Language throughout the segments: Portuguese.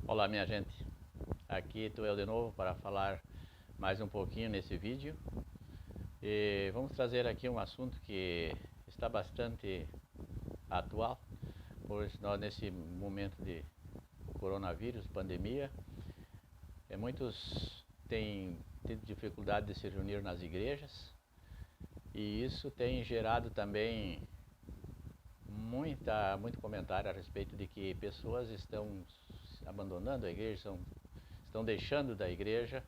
Olá minha gente, aqui estou eu de novo para falar mais um pouquinho nesse vídeo e vamos trazer aqui um assunto que está bastante atual, pois nós nesse momento de coronavírus, pandemia, muitos têm tido dificuldade de se reunir nas igrejas e isso tem gerado também muito comentário a respeito de que pessoas estão abandonando a igreja, estão deixando da igreja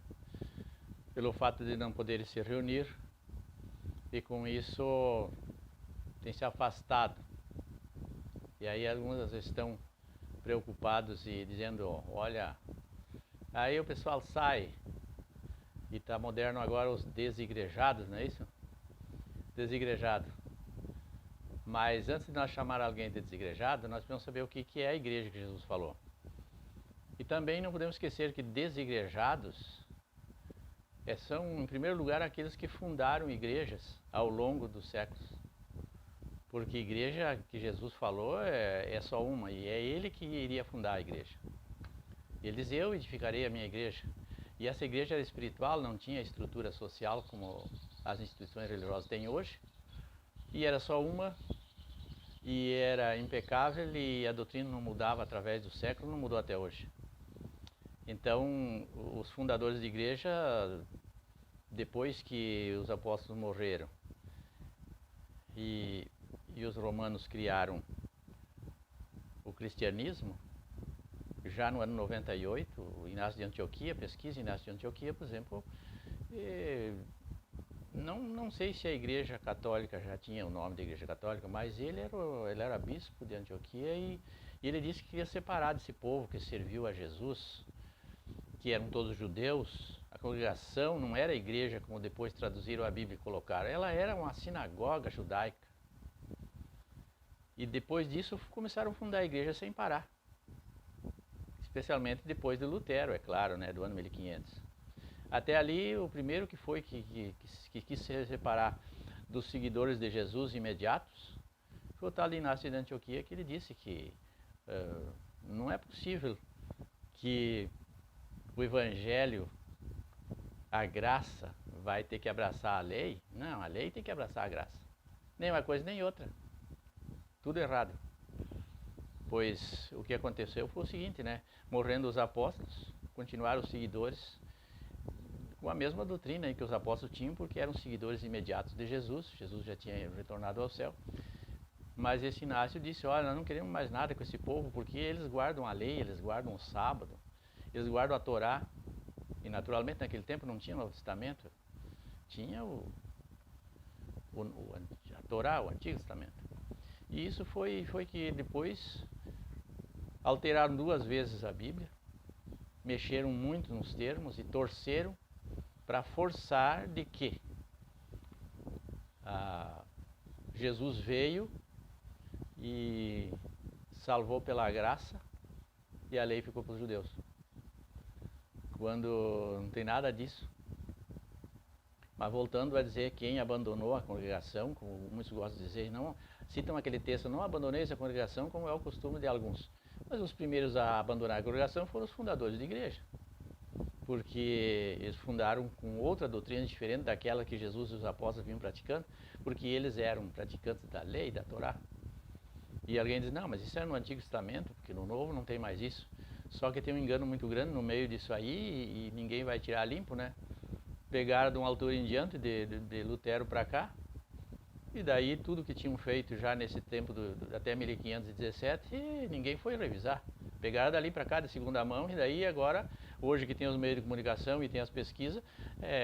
pelo fato de não poderem se reunir e com isso tem se afastado. E aí algumas estão preocupados e dizendo, olha, aí o pessoal sai e está moderno agora os desigrejados, não é isso? Desigrejado. Mas antes de nós chamar alguém de desigrejado, nós precisamos saber o que é a igreja que Jesus falou. E também não podemos esquecer que desigrejados são, em primeiro lugar, aqueles que fundaram igrejas ao longo dos séculos. Porque a igreja que Jesus falou é só uma, e é Ele que iria fundar a igreja. Ele diz, eu edificarei a minha igreja. E essa igreja era espiritual, não tinha estrutura social como as instituições religiosas têm hoje. E era só uma, e era impecável, e a doutrina não mudava através do século, não mudou até hoje. Então, os fundadores de igreja, depois que os apóstolos morreram e os romanos criaram o cristianismo, já no ano 98, o Inácio de Antioquia, pesquisa Inácio de Antioquia, por exemplo, não sei se a igreja católica já tinha o nome da igreja católica, mas ele era bispo de Antioquia e ele disse que queria separar desse povo que serviu a Jesus, que eram todos judeus. A congregação não era a igreja como depois traduziram a Bíblia e colocaram, ela era uma sinagoga judaica. E depois disso começaram a fundar a igreja sem parar, especialmente depois de Lutero, é claro, né, do ano 1500. Até ali, o primeiro que quis se separar dos seguidores de Jesus imediatos foi o tal de Inácio de Antioquia, que ele disse que não é possível que o Evangelho, a graça, vai ter que abraçar a lei. Não, a lei tem que abraçar a graça. Nem uma coisa nem outra. Tudo errado. Pois o que aconteceu foi o seguinte, né? Morrendo os apóstolos, continuaram os seguidores com a mesma doutrina que os apóstolos tinham, porque eram seguidores imediatos de Jesus. Jesus já tinha retornado ao céu. Mas esse Inácio disse, olha, nós não queremos mais nada com esse povo, porque eles guardam a lei, eles guardam o sábado, eles guardam a Torá. E naturalmente naquele tempo não tinha o Novo Testamento, tinha a Torá, o Antigo Testamento. E isso foi que depois alteraram 2 vezes a Bíblia, mexeram muito nos termos e torceram para forçar de que Jesus veio e salvou pela graça e a lei ficou para os judeus. Quando não tem nada disso. Mas voltando a dizer, quem abandonou a congregação, como muitos gostam de dizer, não citam aquele texto, não abandoneis a congregação como é o costume de alguns. Mas os primeiros a abandonar a congregação foram os fundadores de igreja. Porque eles fundaram com outra doutrina diferente daquela que Jesus e os apóstolos vinham praticando, porque eles eram praticantes da lei, da Torá. E alguém diz, não, mas isso era no Antigo Testamento, porque no Novo não tem mais isso. Só que tem um engano muito grande no meio disso aí e ninguém vai tirar limpo, né? Pegaram de uma altura em diante, de Lutero para cá, e daí tudo que tinham feito já nesse tempo, até 1517, e ninguém foi revisar. Pegaram dali para cá, de segunda mão, e daí agora, hoje que tem os meios de comunicação e tem as pesquisas,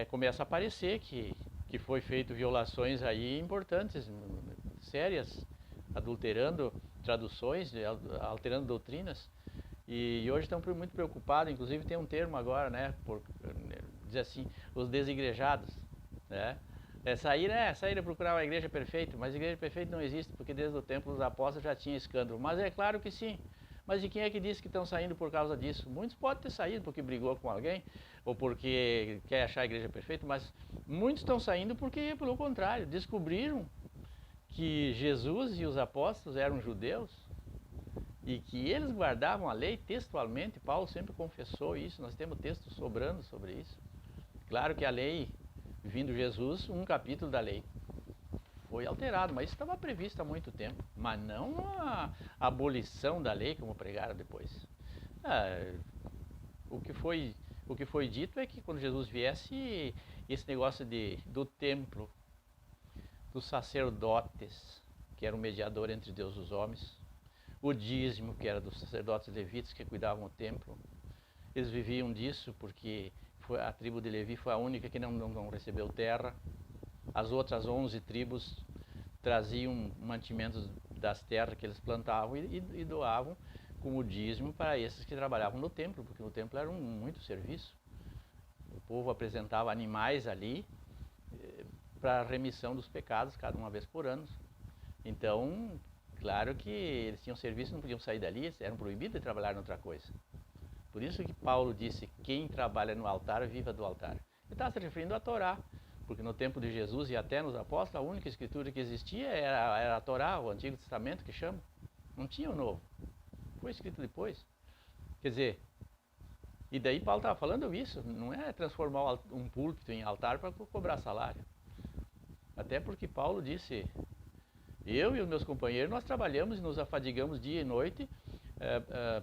começa a aparecer que foi feito violações aí importantes, sérias, adulterando traduções, alterando doutrinas. E hoje estão muito preocupados, inclusive tem um termo agora, né, diz assim, os desigrejados, né? Sair procurar uma igreja perfeita, mas igreja perfeita não existe, porque desde o tempo dos apóstolos já tinha escândalo. Mas é claro que sim. Mas de quem é que disse que estão saindo por causa disso? Muitos podem ter saído porque brigou com alguém, ou porque quer achar a igreja perfeita, mas muitos estão saindo porque, pelo contrário, descobriram que Jesus e os apóstolos eram judeus e que eles guardavam a lei textualmente. Paulo sempre confessou isso, nós temos textos sobrando sobre isso. Claro que a lei, vindo Jesus, um capítulo da lei foi alterado, mas isso estava previsto há muito tempo, mas não a abolição da lei como pregaram depois. O que foi dito é que quando Jesus viesse, esse negócio do templo, dos sacerdotes, que era o mediador entre Deus e os homens, o dízimo, que era dos sacerdotes levitas que cuidavam do templo, eles viviam disso porque a tribo de Levi foi a única que não recebeu terra. As outras 11 tribos traziam mantimentos das terras que eles plantavam e doavam como dízimo para esses que trabalhavam no templo, porque no templo era muito serviço. O povo apresentava animais ali para a remissão dos pecados, cada uma vez por ano. Então, claro que eles tinham serviço, não podiam sair dali, eles eram proibidos de trabalhar em outra coisa. Por isso que Paulo disse, quem trabalha no altar, viva do altar. Ele estava se referindo à Torá, porque no tempo de Jesus e até nos apóstolos, a única escritura que existia era a Torá, o Antigo Testamento que chama. Não tinha o Novo. Foi escrito depois. Quer dizer, e daí Paulo estava falando isso, não é transformar um púlpito em altar para cobrar salário. Até porque Paulo disse, eu e os meus companheiros, nós trabalhamos e nos afadigamos dia e noite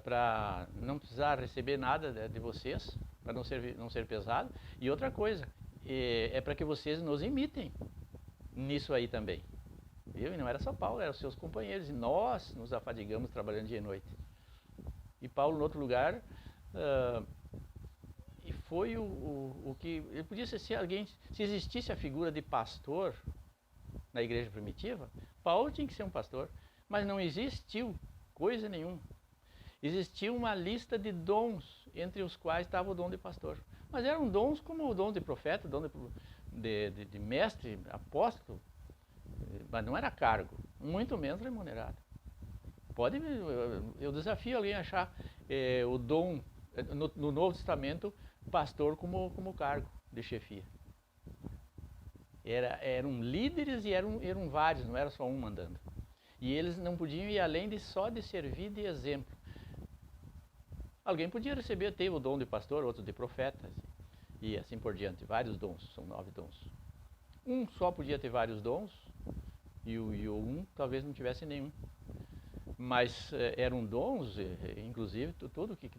para não precisar receber nada de vocês, para não ser pesado. E outra coisa, é para que vocês nos imitem nisso aí também. Viu? E não era só Paulo, eram os seus companheiros. E nós nos afadigamos trabalhando dia e noite. E Paulo, em outro lugar, e foi o que... Ele podia ser alguém... Se existisse a figura de pastor na igreja primitiva, Paulo tinha que ser um pastor. Mas não existiu coisa nenhuma. Existia uma lista de dons, entre os quais estava o dom de pastor. Mas eram dons como o dom de profeta, dom de mestre, apóstolo, mas não era cargo, muito menos remunerado. Eu desafio alguém a achar o dom, no Novo Testamento, pastor como cargo de chefia. Eram líderes e eram vários, não era só um mandando. E eles não podiam ir além só de servir de exemplo. Alguém podia receber, teve o dom de pastor, outro de profeta, e assim por diante. Vários dons, são 9 dons. Um só podia ter vários dons, e o um talvez não tivesse nenhum. Mas eram dons, inclusive, tudo que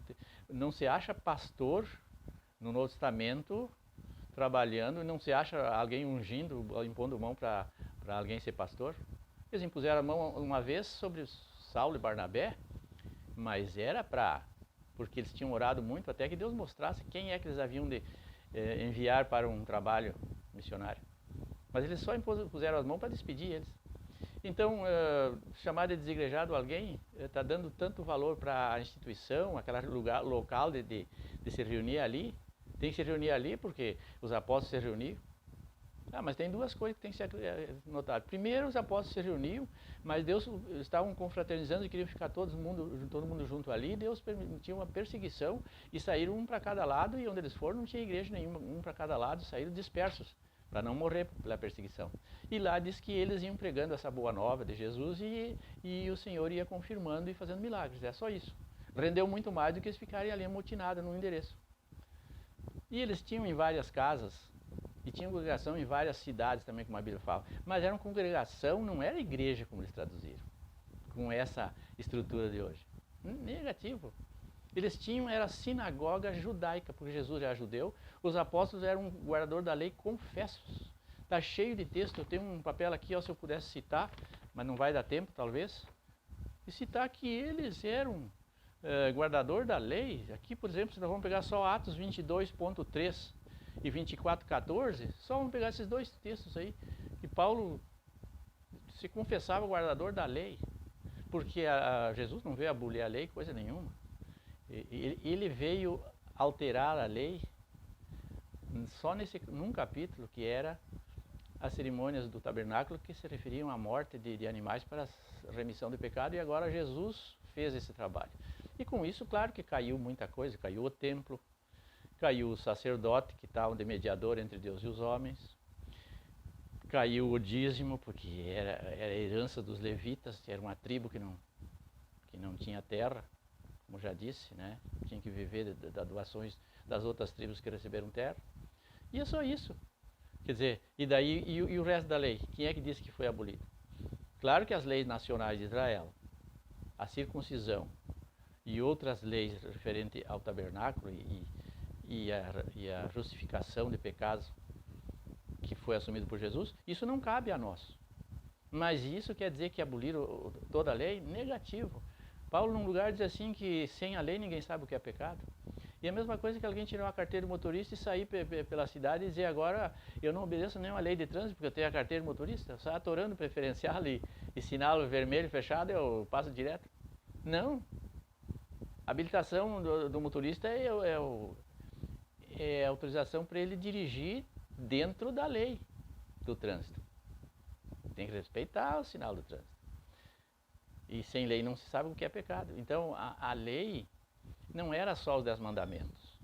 não se acha pastor no Novo Testamento trabalhando, não se acha alguém ungindo, impondo mão para alguém ser pastor. Eles impuseram a mão uma vez sobre Saulo e Barnabé, mas era porque eles tinham orado muito até que Deus mostrasse quem é que eles haviam de enviar para um trabalho missionário. Mas eles só impuseram as mãos para despedir eles. Então, chamar de desigrejado alguém está dando tanto valor para a instituição, aquele local de se reunir ali. Tem que se reunir ali porque os apóstolos se reuniam. Mas tem duas coisas que tem que ser notado. Primeiro, os apóstolos se reuniam, mas Deus estavam confraternizando e queriam ficar todo mundo junto ali. Deus permitiu uma perseguição e saíram um para cada lado, e onde eles foram não tinha igreja nenhuma, um para cada lado, saíram dispersos para não morrer pela perseguição. E lá diz que eles iam pregando essa boa nova de Jesus e o Senhor ia confirmando e fazendo milagres. É só isso. Rendeu muito mais do que eles ficarem ali amotinados num endereço. E eles tinham em várias casas, e tinham congregação em várias cidades também, como a Bíblia fala. Mas era uma congregação, não era igreja como eles traduziram, com essa estrutura de hoje. Negativo. Eles tinham, era sinagoga judaica, porque Jesus era judeu. Os apóstolos eram um guardador da lei confessos. Está cheio de texto, eu tenho um papel aqui, se eu pudesse citar, mas não vai dar tempo talvez. E citar que eles eram guardador da lei. Aqui, por exemplo, nós vamos pegar só Atos 22.3 e 24.14, só vamos pegar esses dois textos aí, que Paulo se confessava guardador da lei, porque Jesus não veio abolir a lei, coisa nenhuma. Ele veio alterar a lei só num capítulo, que era as cerimônias do tabernáculo, que se referiam à morte de animais para a remissão do pecado, e agora Jesus fez esse trabalho. E com isso, claro que caiu muita coisa, caiu o templo, caiu o sacerdote, que estava de mediador entre Deus e os homens, caiu o dízimo, porque era a herança dos levitas, que era uma tribo que não tinha terra, como já disse, né? Tinha que viver das doações das outras tribos que receberam terra. E é só isso. Quer dizer, e daí e o resto da lei? Quem é que disse que foi abolido? Claro que as leis nacionais de Israel, a circuncisão e outras leis referentes ao tabernáculo e a justificação de pecados que foi assumido por Jesus, isso não cabe a nós. Mas isso quer dizer que aboliram toda a lei? Negativo. Paulo, num lugar, diz assim que sem a lei ninguém sabe o que é pecado. E a mesma coisa que alguém tirar uma carteira de motorista e sair pela cidade e dizer agora eu não obedeço nenhuma lei de trânsito porque eu tenho a carteira de motorista, só atorando preferencial e sinal vermelho fechado eu passo direto. Não. A habilitação do motorista é a autorização para ele dirigir dentro da lei do trânsito. Tem que respeitar o sinal do trânsito. E sem lei não se sabe o que é pecado. Então a lei não era só os 10 mandamentos.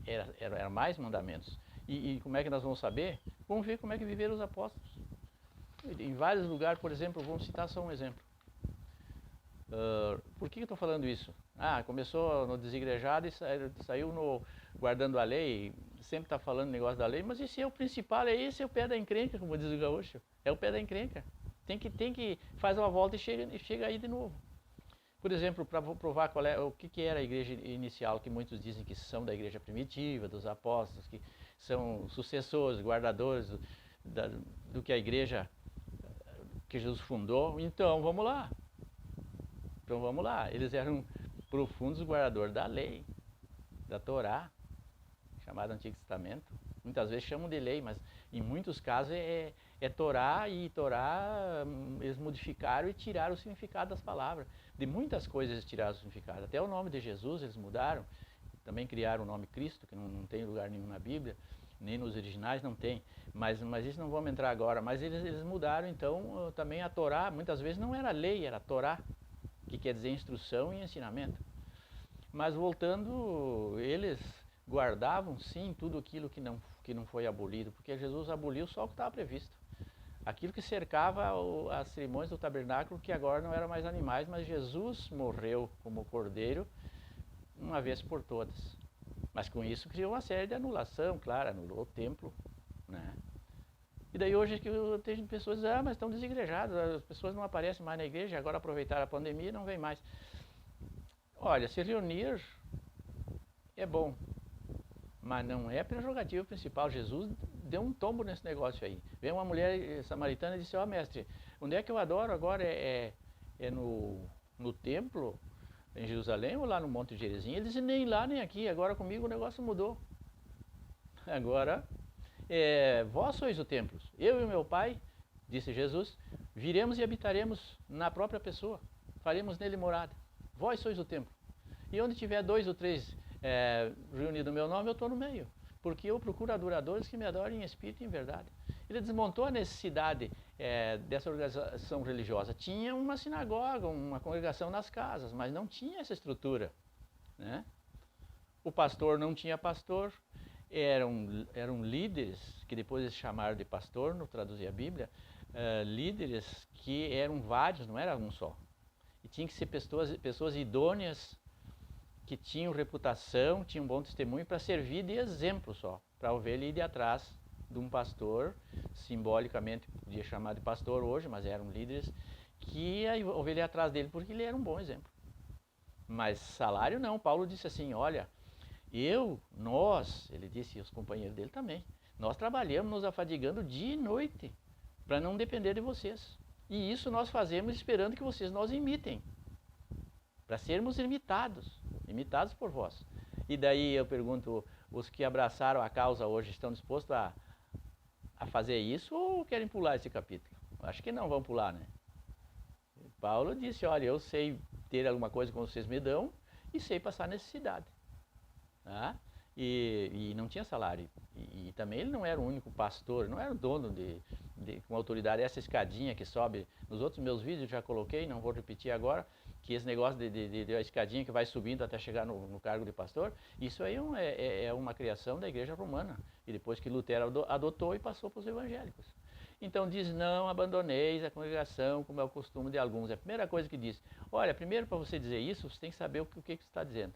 Era mais mandamentos. E como é que nós vamos saber? Vamos ver como é que viveram os apóstolos. Em vários lugares, por exemplo, vamos citar só um exemplo. Por que eu estou falando isso? Começou no desigrejado e saiu no guardando a lei, sempre está falando negócio da lei, mas esse é o principal, esse é o pé da encrenca, como diz o gaúcho, é o pé da encrenca. Tem que faz uma volta e chega aí de novo. Por exemplo, para provar o que era a igreja inicial, que muitos dizem que são da igreja primitiva, dos apóstolos, que são sucessores, guardadores do que a igreja que Jesus fundou. Então, vamos lá. Eles eram profundos guardadores da lei, da Torá, chamada Antigo Testamento. Muitas vezes chamam de lei, mas em muitos casos é Torá, e Torá eles modificaram e tiraram o significado das palavras. De muitas coisas eles tiraram o significado. Até o nome de Jesus eles mudaram. Também criaram o nome Cristo, que não tem lugar nenhum na Bíblia, nem nos originais não tem. Mas isso não vamos entrar agora. Mas eles mudaram então também a Torá. Muitas vezes não era lei, era Torá, que quer dizer instrução e ensinamento. Mas voltando, eles guardavam sim tudo aquilo que não foi abolido, porque Jesus aboliu só o que estava previsto. Aquilo que cercava as cerimônias do tabernáculo, que agora não eram mais animais, mas Jesus morreu como cordeiro uma vez por todas. Mas com isso criou uma série de anulação, claro, anulou o templo, né? E daí hoje que tem pessoas que dizem, mas estão desigrejadas, as pessoas não aparecem mais na igreja, agora aproveitaram a pandemia e não vem mais. Olha, se reunir é bom, mas não é a prerrogativa principal. Jesus deu um tombo nesse negócio aí. Veio uma mulher samaritana e disse, mestre, onde é que eu adoro agora? É no templo, em Jerusalém, ou lá no Monte Gerizim? Ele disse, nem lá nem aqui, agora comigo o negócio mudou. Agora, vós sois o templo. Eu e o meu Pai, disse Jesus, viremos e habitaremos na própria pessoa. Faremos nele morada. Vós sois o templo. E onde tiver 2 ou 3 reunidos no meu nome, eu estou no meio. Porque eu procuro adoradores que me adorem em espírito e em verdade. Ele desmontou a necessidade dessa organização religiosa. Tinha uma sinagoga, uma congregação nas casas, mas não tinha essa estrutura, né? O pastor não tinha pastor. Eram líderes, que depois eles chamaram de pastor, no traduzir a Bíblia, líderes que eram vários, não era um só. E tinha que ser pessoas idôneas, que tinham reputação, tinham bom testemunho para servir de exemplo só, para a ovelha ir de atrás de um pastor, simbolicamente podia chamar de pastor hoje, mas eram líderes, que a ovelha ia atrás dele porque ele era um bom exemplo. Mas salário não. Paulo disse assim, olha, nós, ele disse, e os companheiros dele também, nós trabalhamos nos afadigando dia e noite para não depender de vocês. E isso nós fazemos esperando que vocês nos imitem, para sermos imitados por vós. E daí eu pergunto, os que abraçaram a causa hoje estão dispostos a fazer isso ou querem pular esse capítulo? Acho que não vão pular, né? Paulo disse, olha, eu sei ter alguma coisa que vocês me dão e sei passar necessidade. Tá? E não tinha salário. E também ele não era o único pastor, não era o dono com autoridade. Essa escadinha que sobe, nos outros meus vídeos eu já coloquei, não vou repetir agora, que esse negócio de a escadinha que vai subindo até chegar no cargo de pastor, isso aí é uma criação da igreja romana. E depois que Lutero adotou e passou para os evangélicos. Então diz, não abandoneis a congregação, como é o costume de alguns. É a primeira coisa que diz. Olha, primeiro para você dizer isso, você tem que saber o que você está dizendo.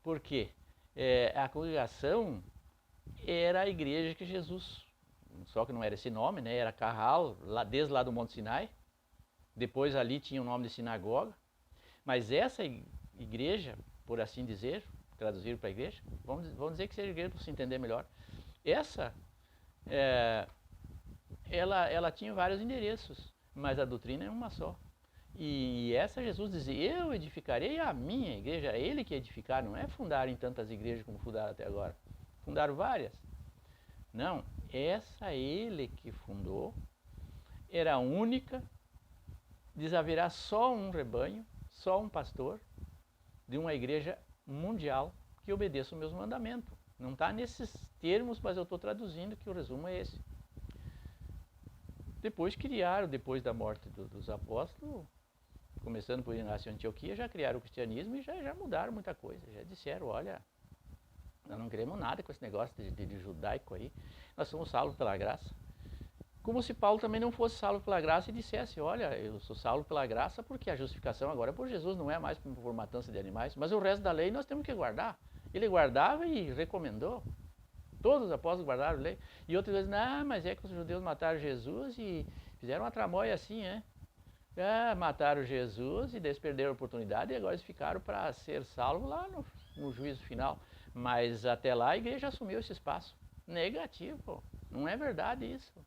Por quê? A congregação era a igreja que Jesus, só que não era esse nome, né? Era Carral, desde lá do Monte Sinai. Depois ali tinha o nome de sinagoga. Mas essa igreja, por assim dizer, traduzir para a igreja, vamos dizer que seja igreja para se entender melhor. Essa, ela tinha vários endereços, mas a doutrina é uma só. E essa Jesus dizia, eu edificarei a minha igreja, é ele que edificar, não é fundar em tantas igrejas como fundaram até agora. Fundaram várias. Não, essa ele que fundou, era única, diz haverá só um rebanho, só um pastor, de uma igreja mundial que obedeça os meus mandamentos. Não está nesses termos, mas eu estou traduzindo que o resumo é esse. Depois criaram, depois da morte dos apóstolos, começando por Inácio de Antioquia, já criaram o cristianismo e já mudaram muita coisa. Já disseram, olha, nós não queremos nada com esse negócio de judaico aí, nós somos salvos pela graça. Como se Paulo também não fosse salvo pela graça e dissesse, olha, eu sou salvo pela graça porque a justificação agora é por Jesus, não é mais por matança de animais, mas o resto da lei nós temos que guardar. Ele guardava e recomendou. Todos os apóstolos guardaram a lei. E outros dizem, não, mas é que os judeus mataram Jesus e fizeram uma tramóia assim, né? Mataram Jesus e perderam a oportunidade e agora eles ficaram para ser salvos lá no juízo final. Mas até lá a igreja assumiu esse espaço. Negativo, não é verdade isso.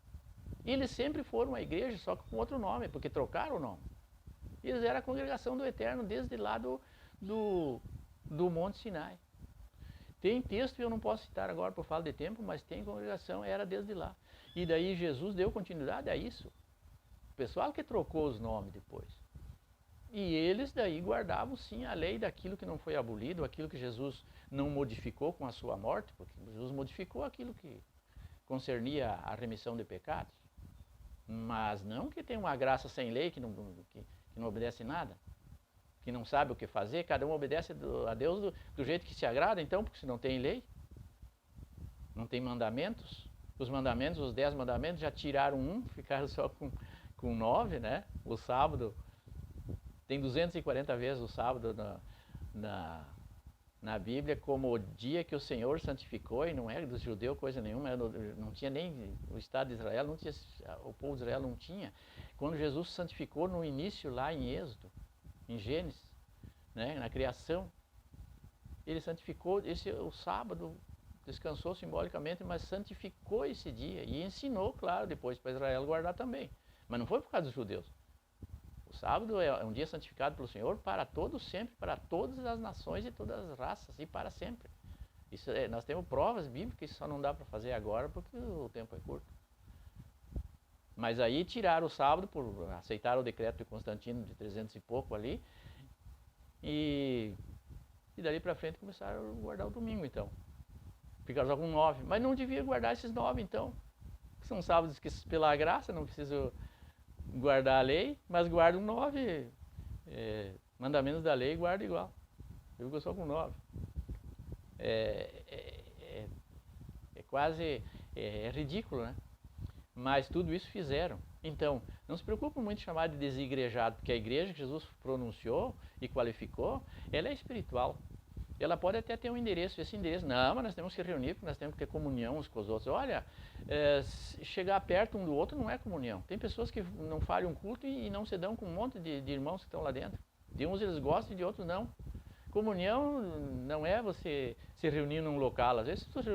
Eles sempre foram a igreja, só que com outro nome, porque trocaram o nome. Eles eram a congregação do Eterno desde lá do Monte Sinai. Tem texto, eu não posso citar agora por falta de tempo, mas tem congregação, era desde lá. E daí Jesus deu continuidade a isso. O pessoal que trocou os nomes depois. E eles daí guardavam sim a lei daquilo que não foi abolido, aquilo que Jesus não modificou com a sua morte, porque Jesus modificou aquilo que concernia a remissão de pecados. Mas não que tem uma graça sem lei, que não obedece nada, que não sabe o que fazer, cada um obedece a Deus do jeito que se agrada, então, porque se não tem lei, não tem mandamentos, os mandamentos, os 10 mandamentos já tiraram um, ficaram só com 9, né? O sábado, tem 240 vezes o sábado na Bíblia como o dia que o Senhor santificou, e não é dos judeus coisa nenhuma, não tinha nem o Estado de Israel, não tinha, o povo de Israel não tinha. Quando Jesus santificou no início lá em Êxodo, em Gênesis, né, na criação, ele santificou o sábado, descansou simbolicamente, mas santificou esse dia e ensinou, claro, depois para Israel guardar também. Mas não foi por causa dos judeus. O sábado é um dia santificado pelo Senhor para todos sempre, para todas as nações e todas as raças e para sempre. Isso nós temos provas bíblicas, isso só não dá para fazer agora porque o tempo é curto. Mas aí tiraram o sábado, aceitaram o decreto de Constantino de 300 e pouco ali, e dali para frente começaram a guardar o domingo então. Ficaram só com 9, mas não devia guardar esses 9 então. São sábados que pela graça, não preciso guardar a lei, mas guardam 9 mandamentos da lei e guardo igual. Eu fico só com 9. É quase ridículo, né? Mas tudo isso fizeram. Então, não se preocupe muito em chamar de desigrejado, porque a igreja que Jesus pronunciou e qualificou, ela é espiritual. Ela pode até ter um endereço, esse endereço, não, mas nós temos que reunir, porque nós temos que ter comunhão uns com os outros. Olha, chegar perto um do outro não é comunhão. Tem pessoas que não falham um culto e não se dão com um monte de irmãos que estão lá dentro. De uns eles gostam e de outros não. Comunhão não é você se reunir num local. Às vezes você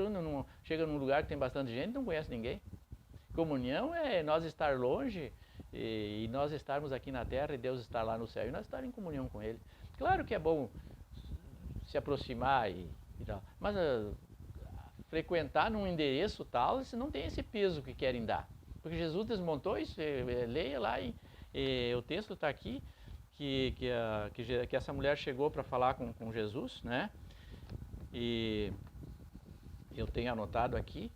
chega num lugar que tem bastante gente e não conhece ninguém. Comunhão é nós estar longe e nós estarmos aqui na terra e Deus estar lá no céu e nós estar em comunhão com Ele. Claro que é bom se aproximar e tal, mas frequentar num endereço tal, você não tem esse peso que querem dar. Porque Jesus desmontou isso, leia lá e o texto está aqui, que essa mulher chegou para falar com Jesus, né? E eu tenho anotado aqui.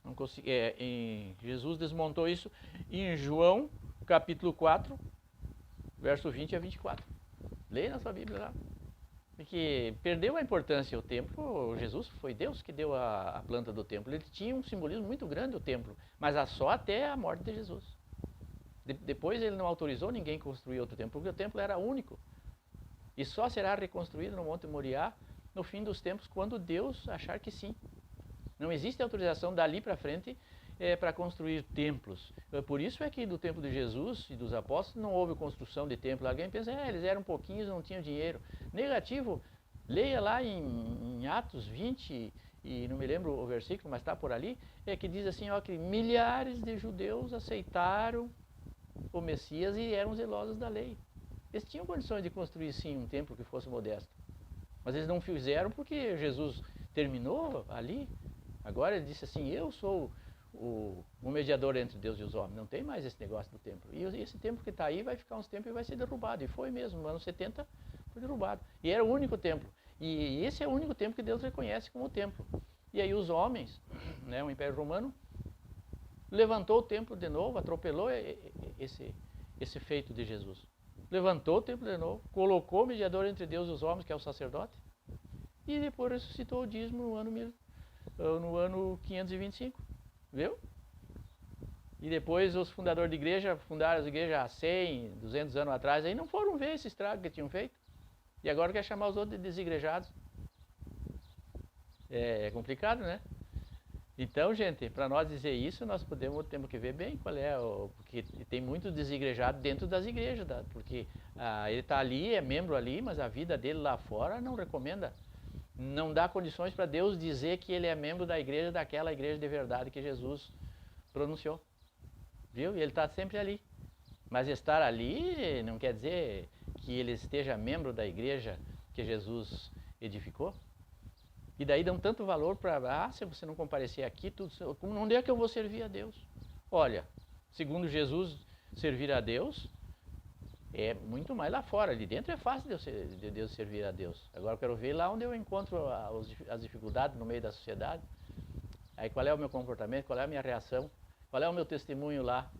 Não consigo, Jesus desmontou isso em João, capítulo 4, verso 20 a 24. Leia na sua Bíblia lá. Porque perdeu a importância o templo. Jesus foi Deus que deu a planta do templo. Ele tinha um simbolismo muito grande o templo, mas só até a morte de Jesus. Depois ele não autorizou ninguém construir outro templo, porque o templo era único. E só será reconstruído no Monte Moriá no fim dos tempos, quando Deus achar que sim. Não existe autorização dali para frente para construir templos. Por isso é que do tempo de Jesus e dos apóstolos não houve construção de templo. Alguém pensa, eles eram pouquinhos, não tinham dinheiro. Negativo, leia lá em Atos 20, e não me lembro o versículo, mas está por ali, que diz assim, ó, que milhares de judeus aceitaram o Messias e eram zelosos da lei. Eles tinham condições de construir sim um templo que fosse modesto. Mas eles não fizeram porque Jesus terminou ali. Agora ele disse assim, eu sou o mediador entre Deus e os homens. Não tem mais esse negócio do templo. E esse templo que está aí vai ficar uns tempos e vai ser derrubado. E foi mesmo, no ano 70 foi derrubado. E era o único templo. E esse é o único templo que Deus reconhece como templo. E aí os homens, né, o Império Romano, levantou o templo de novo, atropelou esse feito de Jesus. Levantou o templo de novo, colocou o mediador entre Deus e os homens, que é o sacerdote, e depois ressuscitou o dízimo no ano 525, viu? E depois os fundadores de igreja fundaram as igrejas há 100, 200 anos atrás, aí não foram ver esse estrago que tinham feito, e agora quer chamar os outros de desigrejados. É complicado, né? Então, gente, para nós dizer isso, nós temos que ver bem qual é, porque tem muito desigrejado dentro das igrejas, porque ele está ali, é membro ali, mas a vida dele lá fora não recomenda, não dá condições para Deus dizer que ele é membro da igreja, daquela igreja de verdade que Jesus pronunciou, viu? E ele está sempre ali, mas estar ali não quer dizer que ele esteja membro da igreja que Jesus edificou. E daí dão tanto valor para, se você não comparecer aqui, onde é que eu vou servir a Deus? Olha, segundo Jesus, servir a Deus é muito mais lá fora. Ali dentro é fácil de Deus servir a Deus. Agora eu quero ver lá onde eu encontro as dificuldades no meio da sociedade. Aí qual é o meu comportamento, qual é a minha reação, qual é o meu testemunho lá,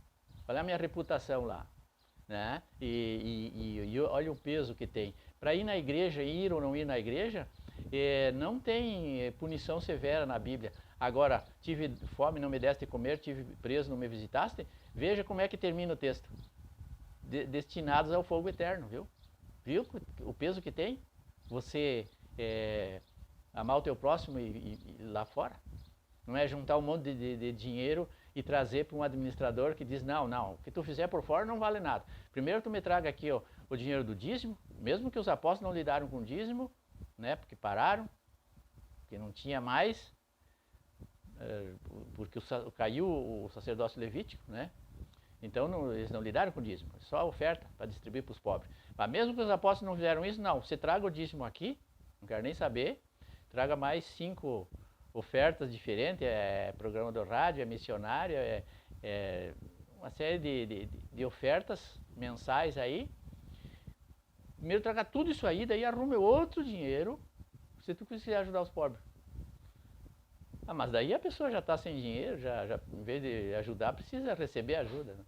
qual é a minha reputação lá. Né? E olha o peso que tem. Para ir na igreja, ir ou não ir na igreja, não tem punição severa na Bíblia. Agora, tive fome, não me deste comer, tive preso, não me visitaste. Veja como é que termina o texto. Destinados ao fogo eterno, viu? Viu o peso que tem? Você amar o teu próximo e lá fora. Não é juntar um monte de dinheiro e trazer para um administrador que diz, não, o que tu fizer por fora não vale nada. Primeiro tu me traga aqui o dinheiro do dízimo, mesmo que os apóstolos não lidaram com o dízimo, né, porque pararam, porque não tinha mais, porque caiu o sacerdócio levítico, né? Então eles não lidaram com o dízimo, só a oferta para distribuir para os pobres. Mas mesmo que os apóstolos não fizeram isso, não, você traga o dízimo aqui, não quero nem saber, traga mais 5 ofertas diferentes, programa do rádio, missionário, uma série de ofertas mensais aí. Primeiro traga tudo isso aí, daí arrume outro dinheiro, se tu quiser ajudar os pobres. Mas daí a pessoa já está sem dinheiro, já em vez de ajudar, precisa receber ajuda. Né?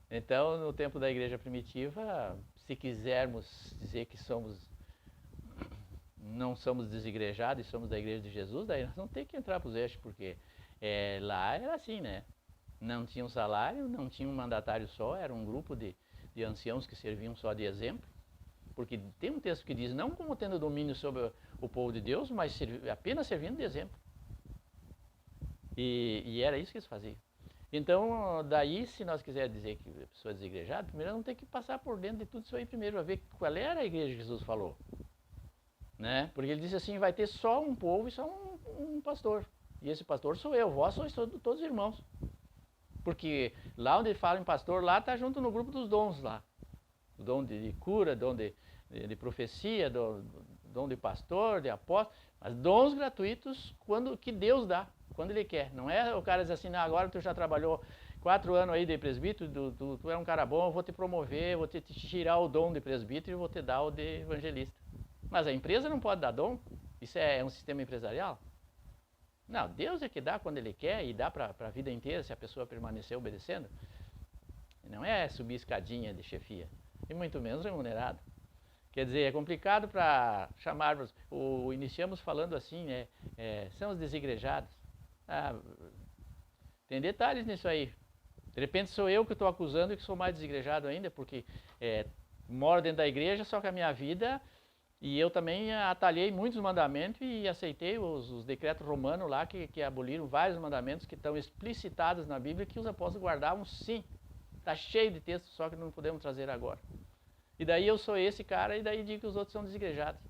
Então, no tempo da igreja primitiva, se quisermos dizer que não somos desigrejados e somos da igreja de Jesus, daí nós não temos que entrar para os eixos, porque lá era assim, né? Não tinha um salário, não tinha um mandatário só, era um grupo de anciãos que serviam só de exemplo, porque tem um texto que diz, não como tendo domínio sobre o povo de Deus, mas apenas servindo de exemplo. E era isso que eles faziam. Então, daí, se nós quisermos dizer que a pessoa é desigrejada, primeiro nós vamos ter que passar por dentro de tudo isso aí primeiro, para ver qual era a igreja que Jesus falou. Né? Porque ele disse assim, vai ter só um povo e só um pastor. E esse pastor sou eu, vós sois todos irmãos. Porque lá onde ele fala em pastor, lá está junto no grupo dos dons lá. O dom de cura, dom de profecia, dom de pastor, de apóstolo. Mas dons gratuitos que Deus dá, quando Ele quer. Não é o cara dizer assim, não, agora tu já trabalhou 4 anos aí de presbítero, tu é um cara bom, eu vou te promover, vou te tirar o dom de presbítero e vou te dar o de evangelista. Mas a empresa não pode dar dom? Isso é um sistema empresarial? Não, Deus é que dá quando Ele quer e dá para a vida inteira se a pessoa permanecer obedecendo. Não é subir escadinha de chefia, e muito menos remunerado. Quer dizer, é complicado para chamarmos, iniciamos falando assim, né? São os desigrejados. Ah, tem detalhes nisso aí. De repente sou eu que estou acusando e que sou mais desigrejado ainda, porque moro dentro da igreja, só que a minha vida, e eu também atalhei muitos mandamentos e aceitei os decretos romanos lá que aboliram vários mandamentos que estão explicitados na Bíblia que os apóstolos guardavam sim. Está cheio de textos, só que não podemos trazer agora. E daí eu sou esse cara e daí digo que os outros são desigrejados.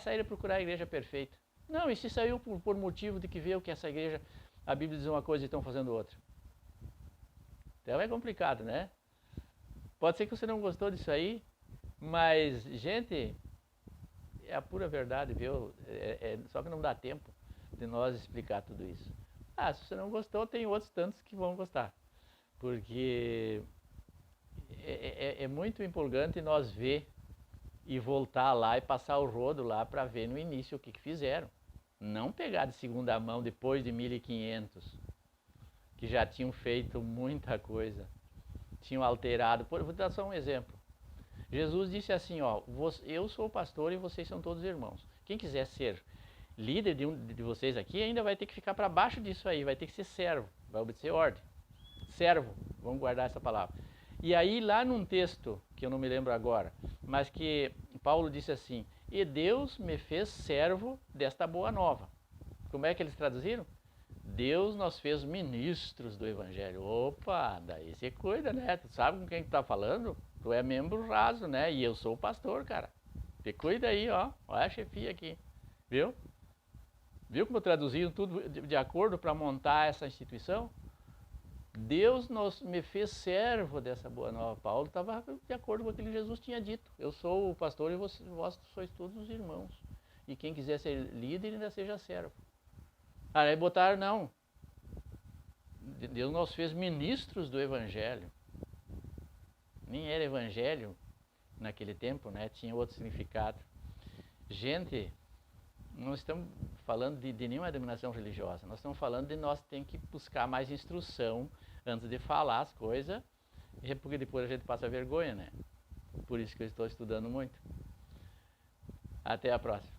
Saíram procurar a igreja perfeita. Não, e se saiu por motivo de que viu que essa igreja, a Bíblia diz uma coisa e estão fazendo outra. Então é complicado, né? Pode ser que você não gostou disso aí, mas, gente, é a pura verdade, viu? Só que não dá tempo de nós explicar tudo isso. Se você não gostou, tem outros tantos que vão gostar. Porque é muito empolgante nós ver e voltar lá e passar o rodo lá para ver no início o que fizeram. Não pegar de segunda mão depois de 1500, que já tinham feito muita coisa, tinham alterado. Vou dar só um exemplo. Jesus disse assim, eu sou o pastor e vocês são todos irmãos. Quem quiser ser líder de vocês aqui ainda vai ter que ficar para baixo disso aí, vai ter que ser servo, vai obedecer ordem. Servo, vamos guardar essa palavra. E aí lá num texto, que eu não me lembro agora, mas que Paulo disse assim, e Deus me fez servo desta boa nova. Como é que eles traduziram? Deus nos fez ministros do Evangelho. Opa, daí você cuida, né? Tu sabe com quem tu tá falando? Tu é membro raso, né? E eu sou o pastor, cara. Você cuida aí, ó. Olha a chefia aqui. Viu? Viu como traduziram tudo de acordo para montar essa instituição? Deus me fez servo dessa boa nova. Paulo estava de acordo com aquilo que Jesus tinha dito. Eu sou o pastor e vós sois todos os irmãos. E quem quiser ser líder ainda seja servo. Aí botaram, não. Deus nos fez ministros do Evangelho. Nem era Evangelho naquele tempo, né? Tinha outro significado. Gente, não estamos falando de nenhuma denominação religiosa. Nós estamos falando de nós ter que buscar mais instrução antes de falar as coisas, porque depois a gente passa vergonha, né? Por isso que eu estou estudando muito. Até a próxima.